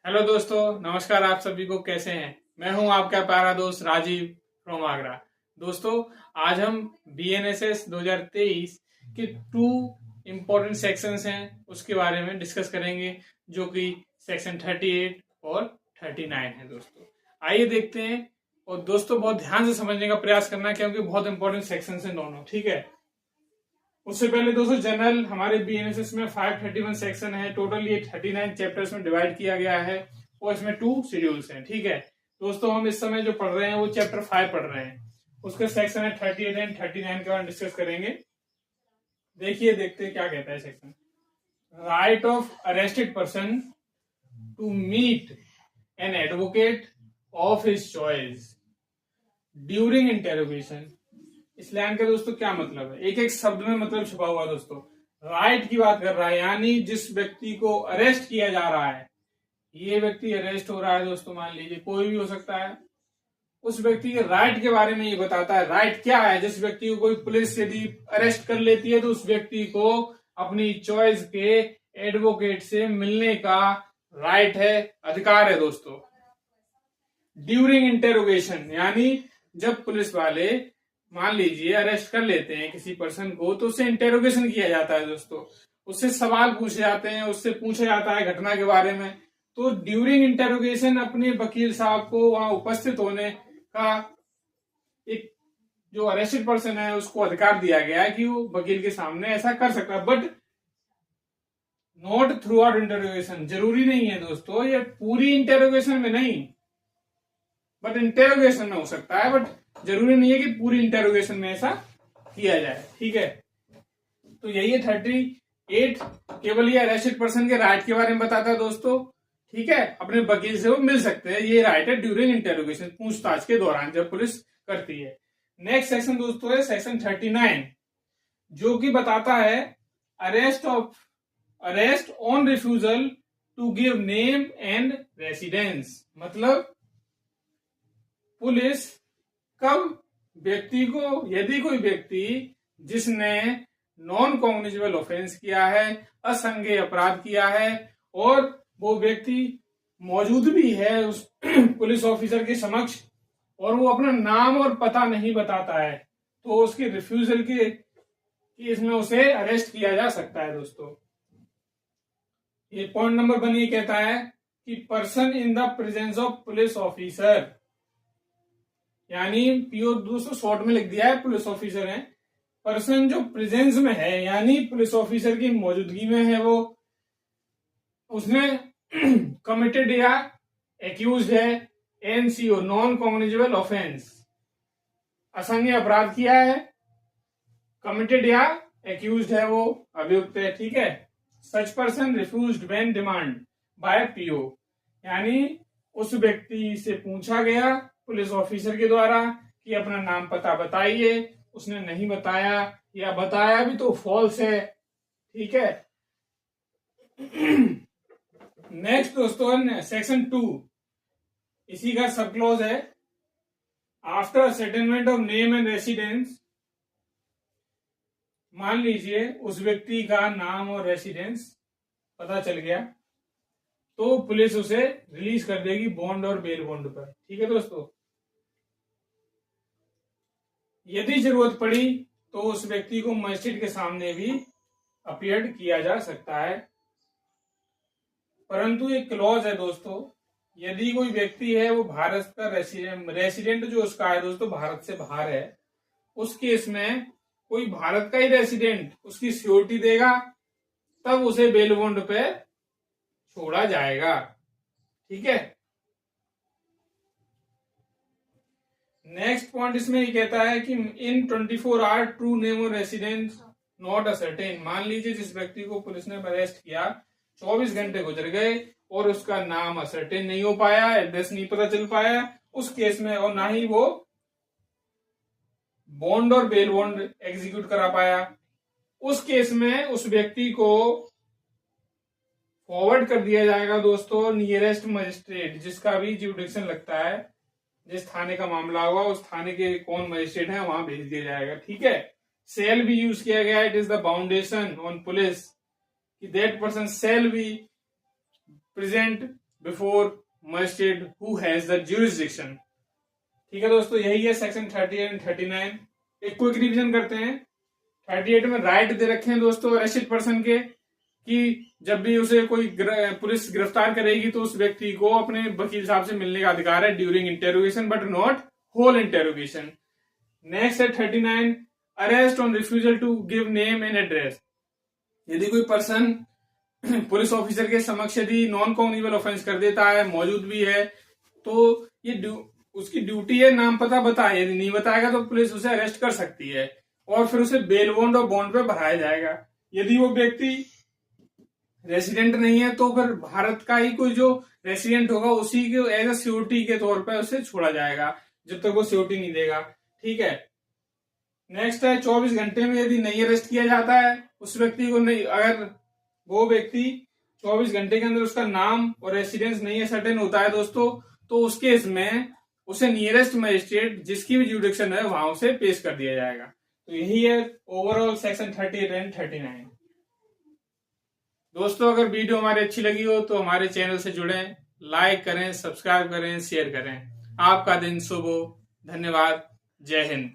Hello दोस्तों, नमस्कार। आप सभी को कैसे हैं? मैं हूं आपका प्यारा दोस्त राजीव फ्रॉम आगरा। दोस्तों, आज हम बीएनएसएस 2023 के 2 इम्पोर्टेंट सेक्शंस हैं उसके बारे में डिस्कस करेंगे, जो कि सेक्शन 38 और 39 है। दोस्तों, आइए देखते हैं। और दोस्तों, बहुत ध्यान से समझने का प्रयास करना, क्योंकि बहुत इंपॉर्टेंट सेक्शंस हैं दोनों। ठीक है। उससे पहले दोस्तों, जनरल हमारे बीएनएसएस में 531 सेक्शन है। टोटल ये 39 चैप्टर्स में डिवाइड किया गया है और इसमें 2 शेड्यूल्स हैं। ठीक है दोस्तों, हम इस समय जो पढ़ रहे हैं वो चैप्टर 5 पढ़ रहे हैं। उसके सेक्शन है 38 एंड 39 के बारे में डिस्कस करेंगे। देखिए, देखते हैं क्या कहता है section. Right of arrested person to meet an advocate of his choice during interrogation. इस लाइन का दोस्तों क्या मतलब है? एक एक शब्द में मतलब छुपा हुआ दोस्तों। राइट की बात कर रहा है, यानी जिस व्यक्ति को अरेस्ट किया जा रहा है, ये व्यक्ति अरेस्ट हो रहा है दोस्तों, मान लीजिए कोई भी हो सकता है। उस व्यक्ति के राइट के बारे में ये बताता है। राइट क्या है? जिस व्यक्ति को कोई पुलिस यदि अरेस्ट कर लेती है तो उस व्यक्ति को अपनी चॉइस के एडवोकेट से मिलने का राइट है, अधिकार है दोस्तों। ड्यूरिंग इंटेरोगेशन, यानी जब पुलिस वाले मान लीजिए अरेस्ट कर लेते हैं किसी पर्सन को, तो उससे इंटेरोगेशन किया जाता है दोस्तों। उससे सवाल पूछे जाते हैं, उससे पूछा जाता है घटना के बारे में। तो ड्यूरिंग इंटेरोगेशन अपने वकील साहब को वहां उपस्थित होने का एक जो अरेस्टेड पर्सन है उसको अधिकार दिया गया है कि वो वकील के सामने ऐसा कर सकता है, but not through out interrogation. जरूरी नहीं है दोस्तों, ये पूरी इंटेरोगेशन में नहीं, बट इंटेरोगेशन में हो सकता है, बट जरूरी नहीं है कि पूरी इंटेरोगेशन में ऐसा किया जाए। ठीक है, तो यही है 38। केवल ये अरेस्टेड पर्सन के राइट के बारे में बताता है दोस्तों। ठीक है, अपने वकील से वो मिल सकते हैं, ये राइट है ड्यूरिंग इंटेरोगेशन, पूछताछ के दौरान जब पुलिस करती है। नेक्स्ट सेक्शन दोस्तों है सेक्शन 39, जो कि बताता है arrest on refusal to give name and residence. मतलब पुलिस कब व्यक्ति को, यदि कोई व्यक्ति जिसने नॉन कॉग्निजेबल ऑफेंस किया है, असंज्ञेय अपराध किया है, और वो व्यक्ति मौजूद भी है उस पुलिस ऑफिसर के समक्ष, और वो अपना नाम और पता नहीं बताता है, तो उसके रिफ्यूजल के केस में उसे अरेस्ट किया जा सकता है दोस्तों। ये पॉइंट नंबर 1 ये कहता है कि person in the presence of police officer, यानी पीओ दोस्तों शॉर्ट में लिख दिया है, पुलिस ऑफिसर है। पर्सन जो प्रेजेंस में है, यानी पुलिस ऑफिसर की मौजूदगी में है, वो उसने कमिटेड या एक्यूज है एनसीओ, नॉन कॉग्निजेबल ऑफेंस, असंज्ञेय अपराध किया है, कमिटेड या एक्यूज है, वो अभियुक्त है। ठीक है, such person refused when demand by PO, यानी उस व्यक्ति से पूछा गया पुलिस ऑफिसर के द्वारा कि अपना नाम पता बताइए, उसने नहीं बताया, या बताया भी तो फॉल्स है। ठीक है। नेक्स्ट दोस्तों सेक्शन 2, इसी का सब क्लॉज है। After settlement of name and residence, मान लीजिए उस व्यक्ति का नाम और रेसिडेंस पता चल गया, तो पुलिस उसे रिलीज कर देगी बॉन्ड और बेल बॉन्ड पर। ठीक है दोस्तों, यदि जरूरत पड़ी तो उस व्यक्ति को मजिस्ट्रेट के सामने भी अपीयर किया जा सकता है। परंतु एक क्लॉज है दोस्तों, यदि कोई व्यक्ति है वो भारत का रेसिडेंट जो उसका है दोस्तों भारत से बाहर है, उस केस में कोई भारत का ही रेसिडेंट उसकी सिक्योरिटी देगा, तब उसे बेल बॉन्ड पे छोड़ा जाएगा। ठीक है। नेक्स्ट पॉइंट इसमें ये कहता है कि इन 24 आवर ट्रू नेम और रेसिडेंस नॉट असर्टेन। मान लीजिए जिस व्यक्ति को पुलिस ने अरेस्ट किया, 24 घंटे गुजर गए और उसका नाम असर्टेन नहीं हो पाया, एड्रेस नहीं पता चल पाया, उस केस में, और ना ही वो बॉन्ड और बेल बॉन्ड एग्जीक्यूट करा पाया, उस केस में उस व्यक्ति को फॉरवर्ड कर दिया जाएगा दोस्तों नियरेस्ट मजिस्ट्रेट, जिसका भी ज्यूडिक्शन लगता है, जिस थाने का मामला होगा उस थाने के कौन मजिस्ट्रेट है वहां भेज दिया जाएगा। ठीक है। सेल भी यूज किया गया, it is the foundation on police, that person shall be present before magistrate who has the jurisdiction. ठीक है दोस्तों, यही है सेक्शन 38 एंड 39। एक क्विक रिवीजन करते हैं। 38 में राइट दे रखे हैं दोस्तों अरेस्टेड पर्सन के कि जब भी उसे कोई पुलिस गिरफ्तार करेगी तो उस व्यक्ति को अपने वकील साहब से मिलने का अधिकार है during interrogation but not whole interrogation. Next है 39 arrest on refusal to give name and address. यदि कोई पर्सन पुलिस ऑफिसर के समक्ष यदि नॉन कॉग्निबल ऑफेंस कर देता है, मौजूद भी है, तो ये उसकी ड्यूटी है नाम पता बताए। यदि नहीं बताएगा तो पुलिस उसे अरेस्ट कर सकती है और फिर उसे बेल बॉन्ड और बॉन्ड पे भराया जाएगा। यदि वो व्यक्ति रेसिडेंट नहीं है तो फिर भारत का ही कोई जो रेसिडेंट होगा उसी के एज ए सिक्योरिटी के तौर पर उसे छोड़ा जाएगा जब तक वो सिक्योरिटी नहीं देगा। ठीक है। नेक्स्ट है 24 घंटे में यदि नहीं अरेस्ट किया जाता है उस व्यक्ति को, नहीं, अगर वो व्यक्ति 24 घंटे के अंदर उसका नाम और रेसिडेंस नहीं सर्टेन होता है दोस्तों, तो उस केस में उसे नियरेस्ट मजिस्ट्रेट जिसकी भी जुडिक्शन है वहां उसे पेश कर दिया जाएगा। तो यही है ओवरऑल सेक्शन 38 एंड 39। दोस्तों अगर वीडियो हमारी अच्छी लगी हो तो हमारे चैनल से जुड़ें, लाइक करें, सब्सक्राइब करें, शेयर करें। आपका दिन शुभ हो। धन्यवाद। जय हिंद।